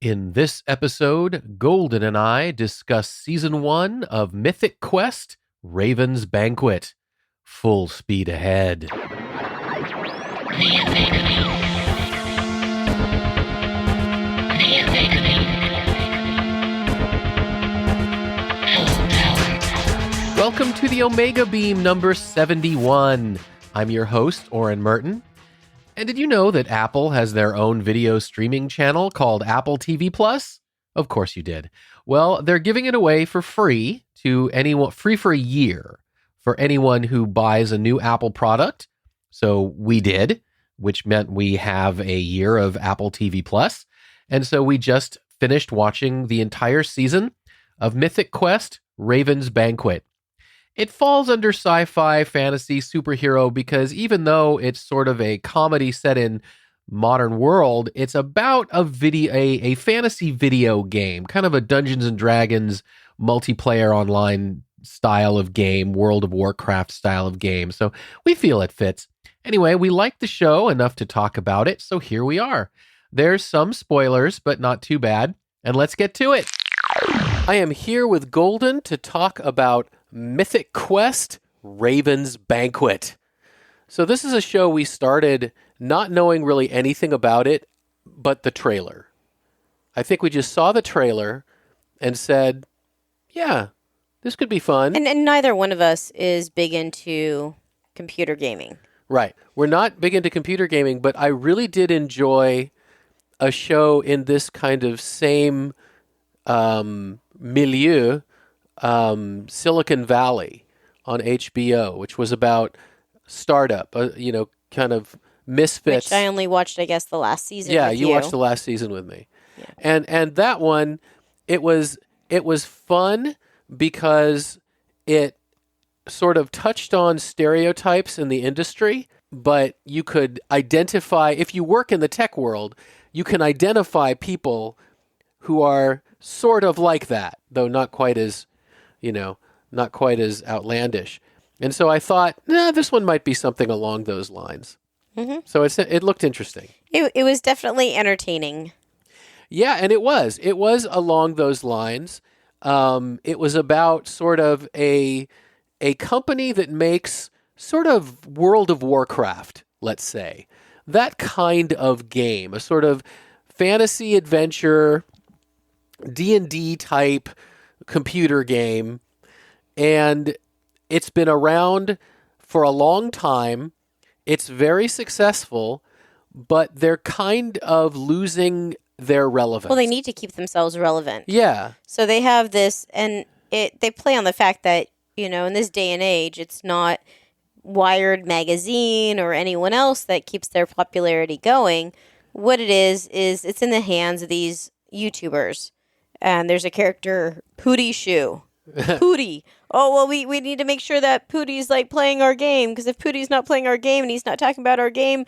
In this episode, Golden and I discuss Season 1 of Mythic Quest, Raven's Banquet. Full speed ahead. Welcome to the Omega Beam number 71. I'm your host, Oren Merton. And did you know that Apple has their own video streaming channel called Apple TV Plus? Of course you did. Well, they're giving it away for free to anyone, free for a year for anyone who buys a new Apple product. So we did, which meant we have a year of Apple TV Plus. And so we just finished watching the entire season of Mythic Quest, Raven's Banquet. It falls under sci-fi, fantasy, superhero because even though it's sort of a comedy set in modern world, it's about a fantasy video game, kind of a Dungeons and Dragons multiplayer online style of game, World of Warcraft style of game. So we feel it fits. Anyway, we like the show enough to talk about it, so here we are. There's some spoilers, but not too bad. And let's get to it. I am here with Golden to talk about Mythic Quest, Raven's Banquet. So this is a show we started not knowing really anything about it, but the trailer. I think we just saw the trailer and said, yeah, this could be fun. And neither one of us is big into computer gaming. Right. We're not big into computer gaming, but I really did enjoy a show in this kind of same milieu, Silicon Valley on HBO, which was about startup, kind of misfits. Which I only watched, I guess, the last season. Yeah, with you watched the last season with me. Yeah. And that one, it was fun because it sort of touched on stereotypes in the industry, but you could identify, if you work in the tech world, you can identify people who are sort of like that, though not quite as outlandish. And so I thought, this one might be something along those lines. Mm-hmm. So it looked interesting. It was definitely entertaining. Yeah, and it was. It was along those lines. It was about sort of a company that makes sort of World of Warcraft, let's say. That kind of game, a sort of fantasy adventure, D&D type computer game, and it's been around for a long time. It's very successful, but they're kind of losing their relevance. Well, they need to keep themselves relevant. Yeah. So they have this, and they play on the fact that, in this day and age, it's not Wired magazine or anyone else that keeps their popularity going. What it is it's in the hands of these YouTubers. And there's a character, Pooty Shoe. Pooty. Oh, well, we need to make sure that Pooty's like playing our game, because if Pooty's not playing our game and he's not talking about our game's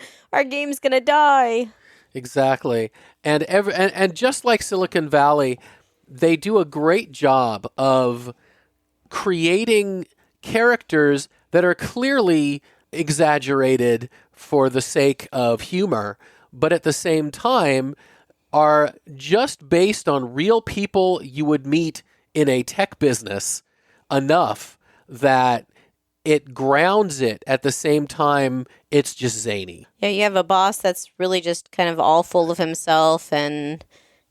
going to die. Exactly. And just like Silicon Valley, they do a great job of creating characters that are clearly exaggerated for the sake of humor, but at the same time are just based on real people you would meet in a tech business enough that it grounds it. At the same time, it's just zany. Yeah, you have a boss that's really just kind of all full of himself and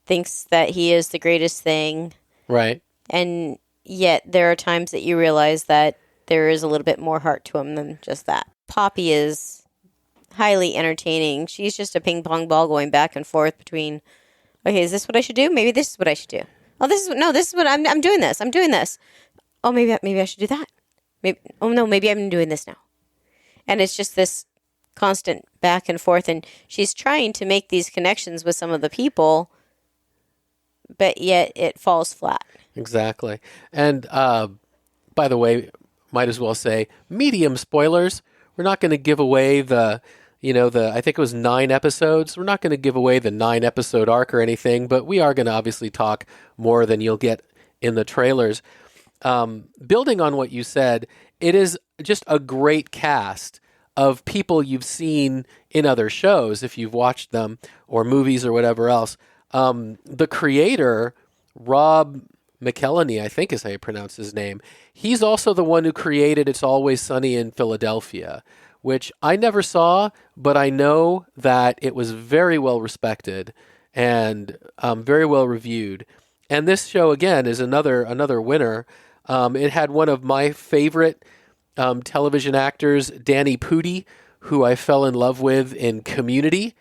thinks that he is the greatest thing. Right. And yet there are times that you realize that there is a little bit more heart to him than just that. Poppy is highly entertaining. She's just a ping pong ball going back and forth between, okay, is this what I should do? Maybe this is what I should do. Oh, this is what I'm doing this. I'm doing this. Oh, maybe I should do that. Maybe I'm doing this now. And it's just this constant back and forth, and she's trying to make these connections with some of the people, but yet it falls flat. Exactly. And by the way, might as well say medium spoilers. We're not going to give away I think it was 9 episodes. We're not going to give away the 9-episode arc or anything, but we are going to obviously talk more than you'll get in the trailers. Building on what you said, it is just a great cast of people you've seen in other shows, if you've watched them, or movies or whatever else. The creator, Rob McElhenney, I think is how you pronounce his name, he's also the one who created It's Always Sunny in Philadelphia, which I never saw, but I know that it was very well respected and very well reviewed. And this show, again, is another winner. It had one of my favorite television actors, Danny Pudi, who I fell in love with in Community.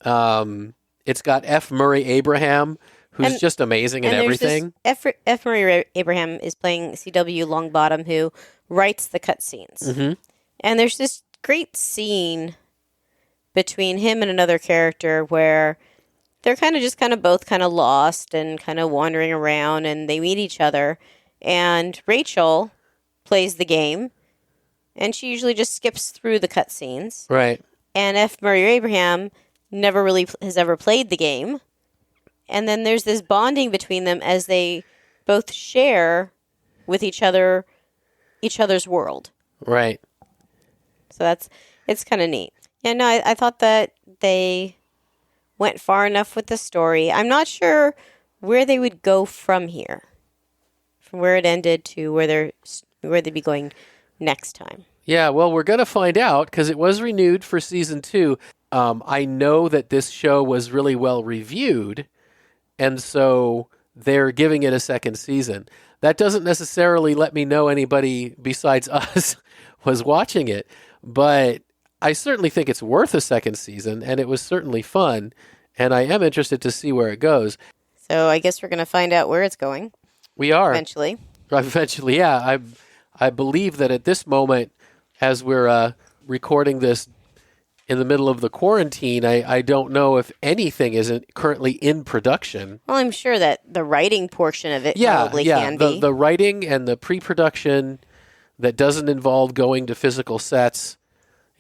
It's got F. Murray Abraham, who's just amazing in everything. F. Murray Abraham is playing C.W. Longbottom, who writes the cutscenes. Mm-hmm. And there's this great scene between him and another character where they're both lost and kind of wandering around, and they meet each other. And Rachel plays the game, and she usually just skips through the cutscenes. Right. And F. Murray Abraham never really has ever played the game. And then there's this bonding between them as they both share with each other's world. Right. So it's kind of neat. Yeah, no, I thought that they went far enough with the story. I'm not sure where they would go from here, from where it ended to where they'd be going next time. Yeah, well, we're going to find out because it was renewed for season 2. I know that this show was really well reviewed, and so they're giving it a second season. That doesn't necessarily let me know anybody besides us was watching it, but I certainly think it's worth a second season, and it was certainly fun, and I am interested to see where it goes. So I guess we're going to find out where it's going. We are. Eventually, yeah. I believe that at this moment, as we're recording this in the middle of the quarantine, I don't know if anything isn't currently in production. Well, I'm sure that the writing portion of it probably can be. The writing and the pre-production that doesn't involve going to physical sets,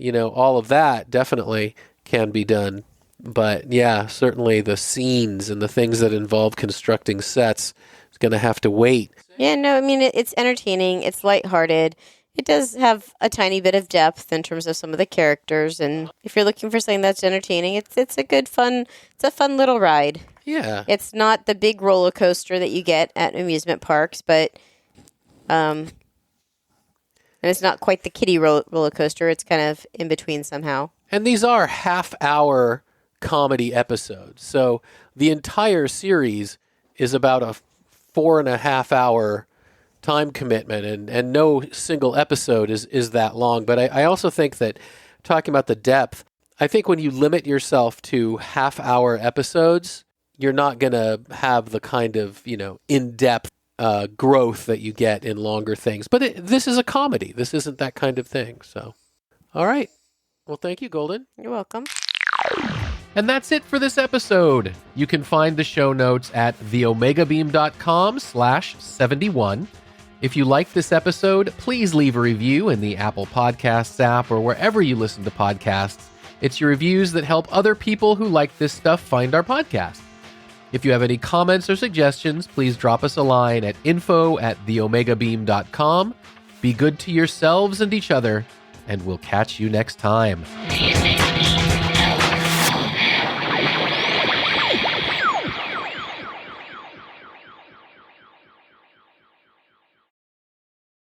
all of that definitely can be done. But yeah, certainly the scenes and the things that involve constructing sets is going to have to wait. Yeah, no, I mean, it's entertaining. It's lighthearted. It does have a tiny bit of depth in terms of some of the characters, and if you're looking for something that's entertaining, it's a good fun. It's a fun little ride. Yeah, it's not the big roller coaster that you get at amusement parks, but and it's not quite the kiddie roller coaster. It's kind of in between somehow. And these are half-hour comedy episodes, so the entire series is about a 4.5-hour time commitment, and no single episode is that long. But I also think that, talking about the depth, I think when you limit yourself to half-hour episodes, you're not going to have the kind of, in-depth growth that you get in longer things. But this is a comedy. This isn't that kind of thing. So, all right. Well, thank you, Golden. You're welcome. And that's it for this episode. You can find the show notes at theomegabeam.com/71. If you liked this episode, please leave a review in the Apple Podcasts app or wherever you listen to podcasts. It's your reviews that help other people who like this stuff find our podcast. If you have any comments or suggestions, please drop us a line at info@theomegabeam.com. Be good to yourselves and each other, and we'll catch you next time.